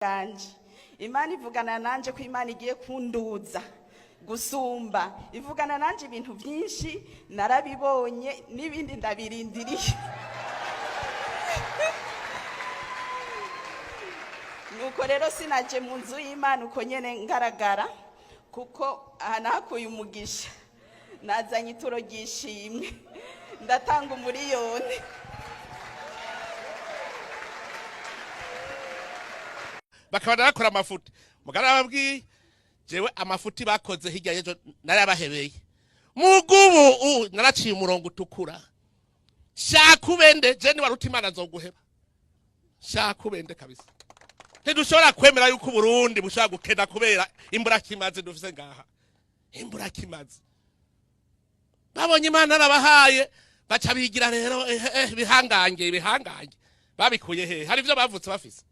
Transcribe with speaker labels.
Speaker 1: yanje. Imana ivugana nanje ko Imana igiye kunduza gusumba, ivugana nanje ibintu byinshi narabibonye n'ibindi ndabirindiriye. Nuko rero sinaje mu nzu y'Imana uko nyene ngaragara, kuko nakuye umugisha, nazanye ituro ry'ishimwe, ndatanga umuriyoni.
Speaker 2: Bakabana bakora amafuti mugara babwiye jewe amafuti bakoze hirya yejo narabahebeye mugubu naraciye umurongo utukura shakubende je ni waruta Imana zoguheba shakubende kabisa ntidushobora kwemera yuko Burundi bushaka gukenda kubera imbura kimaze dufise ngaha imbura kimaze babonye Imana arabahaye baca bigira rero bihangange babikuye he hari ivyo bavutse bafise